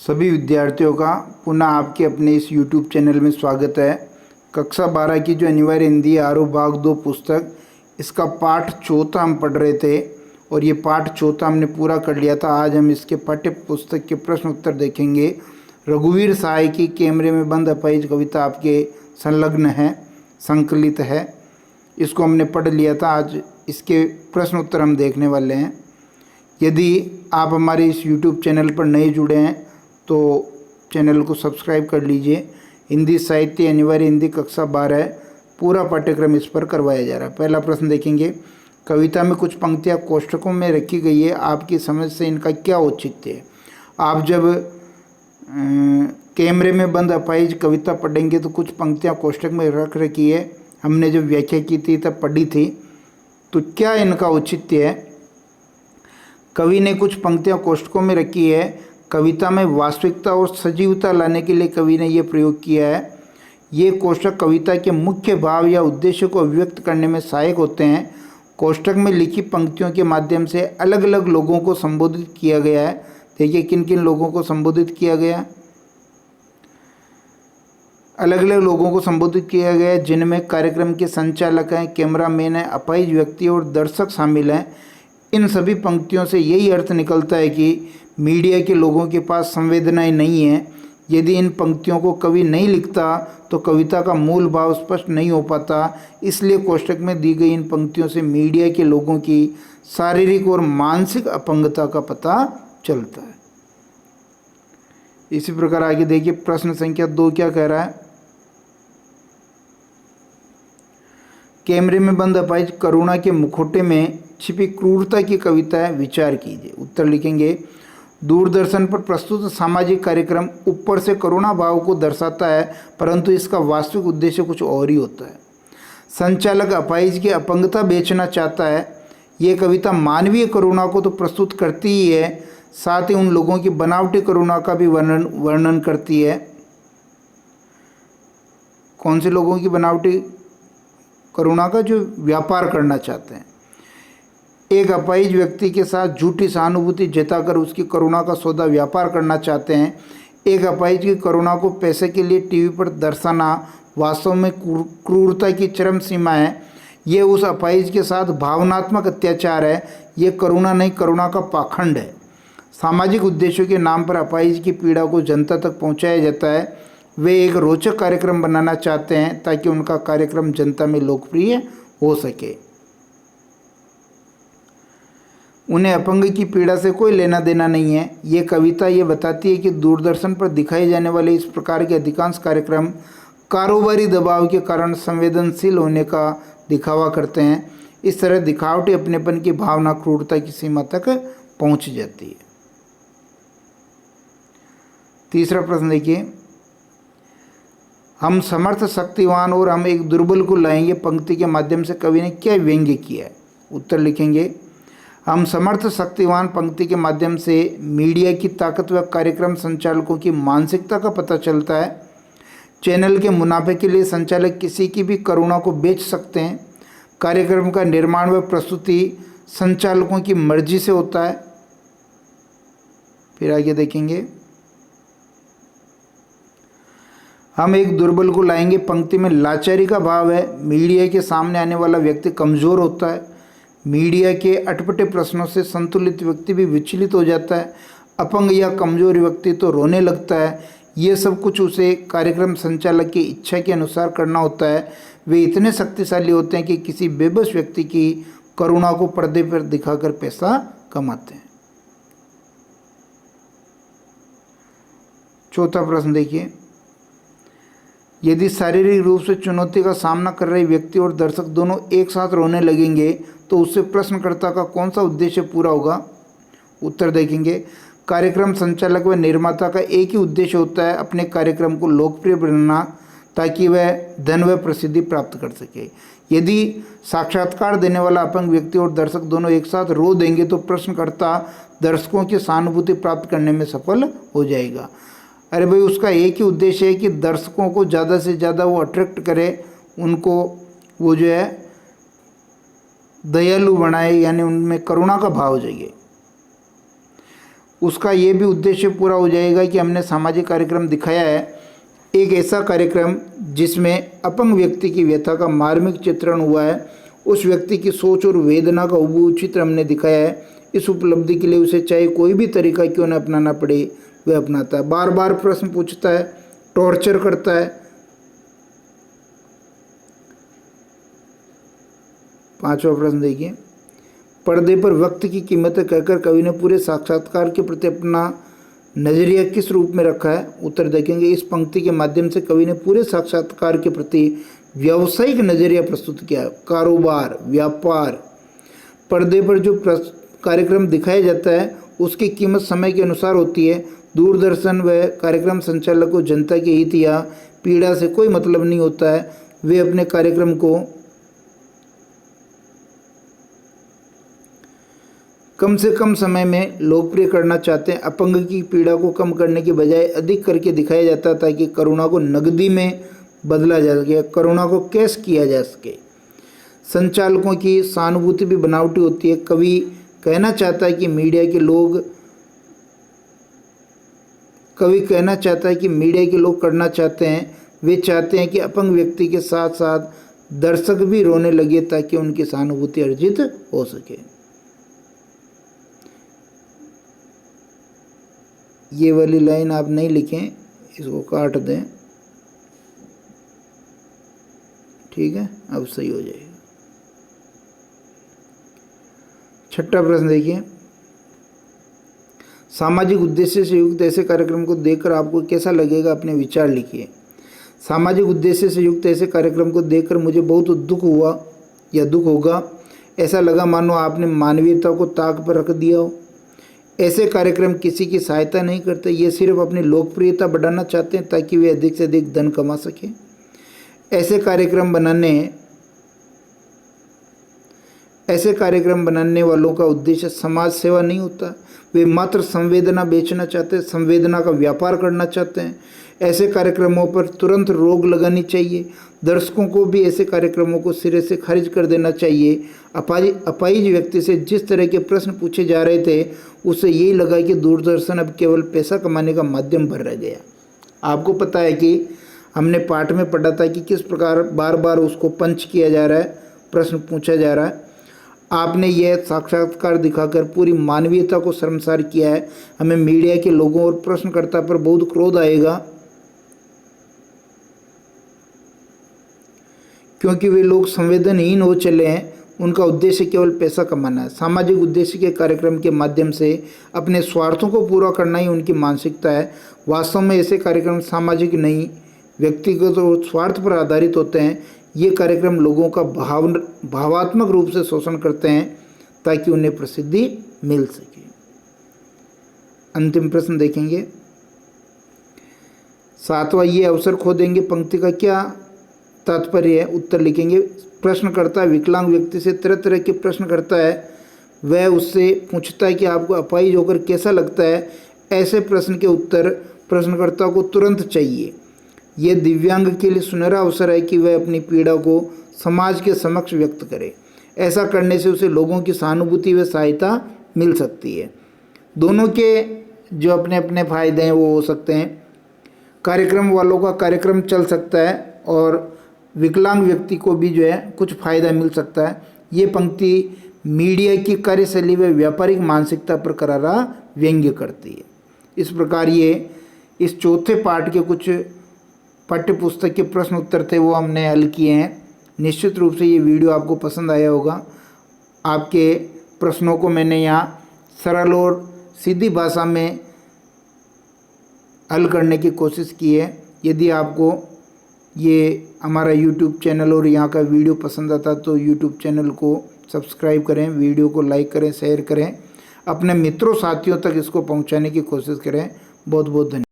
सभी विद्यार्थियों का पुनः आपके अपने इस YouTube चैनल में स्वागत है। कक्षा 12 की जो अनिवार्य हिंदी आरोह भाग 2 पुस्तक, इसका पाठ चौथा हम पढ़ रहे थे और ये पाठ चौथा हमने पूरा कर लिया था। आज हम इसके पाठ्य पुस्तक के प्रश्न उत्तर देखेंगे। रघुवीर सहाय की कैमरे में बंद अपाहिज कविता आपके संलग्न है, संकलित है। इसको हमने पढ़ लिया था। आज इसके प्रश्न उत्तर हम देखने वाले हैं। यदि आप हमारे इस YouTube चैनल पर नए जुड़े हैं तो चैनल को सब्सक्राइब कर लीजिए। हिंदी साहित्य अनिवार्य हिंदी कक्षा 12 पूरा पाठ्यक्रम इस पर करवाया जा रहा है। पहला प्रश्न देखेंगे। कविता में कुछ पंक्तियाँ कोष्ठकों में रखी गई है, आपकी समझ से इनका क्या औचित्य है? आप जब कैमरे में बंद अपाहिज कविता पढ़ेंगे तो कुछ पंक्तियाँ कोष्ठक में रख रखी है, हमने जब व्याख्या की थी तब पढ़ी थी, तो क्या इनका औचित्य है? कवि ने कुछ पंक्तियाँ कोष्ठकों में रखी है। कविता में वास्तविकता और सजीवता लाने के लिए कवि ने यह प्रयोग किया है। ये कोष्ठक कविता के मुख्य भाव या उद्देश्य को अभिव्यक्त करने में सहायक होते हैं। कोष्ठक में लिखी पंक्तियों के माध्यम से अलग अलग लोगों को संबोधित किया गया है। देखिए किन किन लोगों को संबोधित किया गया, अलग अलग लोगों को संबोधित किया गया है, जिनमें कार्यक्रम के संचालक हैं, कैमरामैन हैं, अपाहिज व्यक्ति और दर्शक शामिल हैं। इन सभी पंक्तियों से यही अर्थ निकलता है कि मीडिया के लोगों के पास संवेदनाएं नहीं हैं। यदि इन पंक्तियों को कवि नहीं लिखता तो कविता का मूल भाव स्पष्ट नहीं हो पाता। इसलिए कोष्ठक में दी गई इन पंक्तियों से मीडिया के लोगों की शारीरिक और मानसिक अपंगता का पता चलता है। इसी प्रकार आगे देखिए, प्रश्न संख्या 2 क्या कह रहा है? कैमरे में बंद अपाहिज करुणा के मुखौटे में छिपी क्रूरता की कविता है, विचार कीजिए। उत्तर लिखेंगे। दूरदर्शन पर प्रस्तुत सामाजिक कार्यक्रम ऊपर से करुणा भाव को दर्शाता है, परंतु इसका वास्तविक उद्देश्य कुछ और ही होता है। संचालक अपाहिज की अपंगता बेचना चाहता है। ये कविता मानवीय करुणा को तो प्रस्तुत करती ही है, साथ ही उन लोगों की बनावटी करुणा का भी वर्णन करती है। कौन से लोगों की बनावटी करुणा का? जो व्यापार करना चाहते हैं। एक अपाहिज व्यक्ति के साथ झूठी सहानुभूति जताकर उसकी करुणा का सौदा व्यापार करना चाहते हैं। एक अपाहिज की करुणा को पैसे के लिए टीवी पर दर्शाना वास्तव में क्रूरता की चरम सीमा है। ये उस अपाहिज के साथ भावनात्मक अत्याचार है। ये करुणा नहीं, करुणा का पाखंड है। सामाजिक उद्देश्यों के नाम पर अपाहिज की पीड़ा को जनता तक पहुंचाया जाता है। वे एक रोचक कार्यक्रम बनाना चाहते हैं ताकि उनका कार्यक्रम जनता में लोकप्रिय हो सके। उन्हें अपंग की पीड़ा से कोई लेना देना नहीं है। ये कविता ये बताती है कि दूरदर्शन पर दिखाए जाने वाले इस प्रकार के अधिकांश कार्यक्रम कारोबारी दबाव के कारण संवेदनशील होने का दिखावा करते हैं। इस तरह दिखावटी अपनेपन की भावना क्रूरता की सीमा तक पहुंच जाती है। तीसरा प्रश्न देखिए। हम समर्थ शक्तिवान और हम एक दुर्बल को लाएंगे पंक्ति के माध्यम से कवि ने क्या व्यंग्य किया है? उत्तर लिखेंगे। हम समर्थ शक्तिवान पंक्ति के माध्यम से मीडिया की ताकत व कार्यक्रम संचालकों की मानसिकता का पता चलता है। चैनल के मुनाफे के लिए संचालक किसी की भी करुणा को बेच सकते हैं। कार्यक्रम का निर्माण व प्रस्तुति संचालकों की मर्जी से होता है। फिर आगे देखेंगे। हम एक दुर्बल को लाएंगे पंक्ति में लाचारी का भाव है। मीडिया के सामने आने वाला व्यक्ति कमज़ोर होता है। मीडिया के अटपटे प्रश्नों से संतुलित व्यक्ति भी विचलित हो जाता है। अपंग या कमज़ोर व्यक्ति तो रोने लगता है। ये सब कुछ उसे कार्यक्रम संचालक की इच्छा के अनुसार करना होता है। वे इतने शक्तिशाली होते हैं कि किसी बेबस व्यक्ति की करुणा को पर्दे पर दिखाकर पैसा कमाते हैं। चौथा प्रश्न देखिए। यदि शारीरिक रूप से चुनौती का सामना कर रहे व्यक्ति और दर्शक दोनों एक साथ रोने लगेंगे तो उससे प्रश्नकर्ता का कौन सा उद्देश्य पूरा होगा? उत्तर देखेंगे। कार्यक्रम संचालक व निर्माता का एक ही उद्देश्य होता है, अपने कार्यक्रम को लोकप्रिय बनाना ताकि वह धन व प्रसिद्धि प्राप्त कर सके। यदि साक्षात्कार देने वाला अपंग व्यक्ति और दर्शक दोनों एक साथ रो देंगे तो प्रश्नकर्ता दर्शकों की सहानुभूति प्राप्त करने में सफल हो जाएगा। अरे भाई, उसका एक ही उद्देश्य है कि दर्शकों को ज़्यादा से ज़्यादा वो अट्रैक्ट करे, उनको वो जो है दयालु बनाए, यानी उनमें करुणा का भाव जागे। उसका ये भी उद्देश्य पूरा हो जाएगा कि हमने सामाजिक कार्यक्रम दिखाया है, एक ऐसा कार्यक्रम जिसमें अपंग व्यक्ति की व्यथा का मार्मिक चित्रण हुआ है, उस व्यक्ति की सोच और वेदना का हुबहू चित्र हमने दिखाया है। इस उपलब्धि के लिए उसे चाहे कोई भी तरीका क्यों न अपनाना पड़े वह अपनाता है। बार बार प्रश्न पूछता है, टॉर्चर करता है। 5वां प्रश्न देखिए, पर्दे पर वक्त की कीमत कहकर कवि ने पूरे साक्षात्कार के प्रति अपना नजरिया किस रूप में रखा है? उत्तर देखेंगे। इस पंक्ति के माध्यम से कवि ने पूरे साक्षात्कार के प्रति व्यावसायिक नजरिया प्रस्तुत किया। कारोबार, व्यापार, पर्दे पर जो कार्यक्रम दिखाया जाता है उसकी कीमत समय के अनुसार होती है। दूरदर्शन व कार्यक्रम संचालक को जनता के हित या पीड़ा से कोई मतलब नहीं होता है। वे अपने कार्यक्रम को कम से कम समय में लोकप्रिय करना चाहते हैं। अपंग की पीड़ा को कम करने के बजाय अधिक करके दिखाया जाता है ताकि करुणा को नकदी में बदला जा सके, करुणा को कैश किया जा सके। संचालकों की सहानुभूति भी बनावटी होती है। कवि कहना चाहता है कि मीडिया के लोग करना चाहते हैं, वे चाहते हैं कि अपंग व्यक्ति के साथ साथ दर्शक भी रोने लगे ताकि उनकी सहानुभूति अर्जित हो सके। ये वाली लाइन आप नहीं लिखें, इसको काट दें, ठीक है, अब सही हो जाएगा। 6वां प्रश्न देखिए, सामाजिक उद्देश्य से युक्त ऐसे कार्यक्रम को देखकर आपको कैसा लगेगा? अपने विचार लिखिए। सामाजिक उद्देश्य से युक्त ऐसे कार्यक्रम को देखकर मुझे बहुत दुख हुआ या दुख होगा। ऐसा लगा मानो आपने मानवीयता को ताक पर रख दिया हो। ऐसे कार्यक्रम किसी की सहायता नहीं करते, ये सिर्फ अपनी लोकप्रियता बढ़ाना चाहते हैं ताकि वे अधिक से अधिक धन कमा सकें। ऐसे कार्यक्रम बनाने वालों का उद्देश्य समाज सेवा नहीं होता, वे मात्र संवेदना बेचना चाहते हैं, संवेदना का व्यापार करना चाहते हैं। ऐसे कार्यक्रमों पर तुरंत रोक लगानी चाहिए। दर्शकों को भी ऐसे कार्यक्रमों को सिरे से खारिज कर देना चाहिए। अपाहिज व्यक्ति से जिस तरह के प्रश्न पूछे जा रहे थे उससे यही लगा कि दूरदर्शन अब केवल पैसा कमाने का माध्यम भर रह गया। आपको पता है कि हमने पाठ में पढ़ा था कि किस प्रकार बार बार उसको पंच किया जा रहा है, प्रश्न पूछा जा रहा है। आपने यह साक्षात्कार दिखाकर पूरी मानवीयता को शर्मसार किया है। हमें मीडिया के लोगों और प्रश्नकर्ता पर बहुत क्रोध आएगा क्योंकि वे लोग संवेदनहीन हो चले हैं। उनका उद्देश्य केवल पैसा कमाना है। सामाजिक उद्देश्य के कार्यक्रम के माध्यम से अपने स्वार्थों को पूरा करना ही उनकी मानसिकता है। वास्तव में ऐसे कार्यक्रम सामाजिक नहीं, व्यक्तिगत और स्वार्थ पर आधारित होते हैं। ये कार्यक्रम लोगों का भावात्मक रूप से शोषण करते हैं ताकि उन्हें प्रसिद्धि मिल सके। अंतिम प्रश्न देखेंगे। 7वां, ये अवसर खो देंगे पंक्ति का क्या तात्पर्य है? उत्तर लिखेंगे। प्रश्नकर्ता विकलांग व्यक्ति से तरह तरह के प्रश्न करता है। वह उससे पूछता है कि आपको अपाहिज होकर कैसा लगता है। ऐसे प्रश्न के उत्तर प्रश्नकर्ता को तुरंत चाहिए। यह दिव्यांग के लिए सुनहरा अवसर है कि वह अपनी पीड़ा को समाज के समक्ष व्यक्त करे। ऐसा करने से उसे लोगों की सहानुभूति व सहायता मिल सकती है। दोनों के जो अपने अपने फायदे हैं वो हो सकते हैं। कार्यक्रम वालों का कार्यक्रम चल सकता है और विकलांग व्यक्ति को भी जो है कुछ फ़ायदा मिल सकता है। ये पंक्ति मीडिया की कार्यशैली व व्यापारिक मानसिकता पर करारा व्यंग्य करती है। इस प्रकार ये इस चौथे पाठ के कुछ पाठ्य पुस्तक के प्रश्न उत्तर थे वो हमने हल किए हैं। निश्चित रूप से ये वीडियो आपको पसंद आया होगा। आपके प्रश्नों को मैंने यहाँ सरल और सीधी भाषा में हल करने की कोशिश की है। यदि आपको ये हमारा YouTube चैनल और यहाँ का वीडियो पसंद आता तो YouTube चैनल को सब्सक्राइब करें, वीडियो को लाइक करें, शेयर करें, अपने मित्रों साथियों तक इसको पहुँचाने की कोशिश करें। बहुत बहुत धन्यवाद।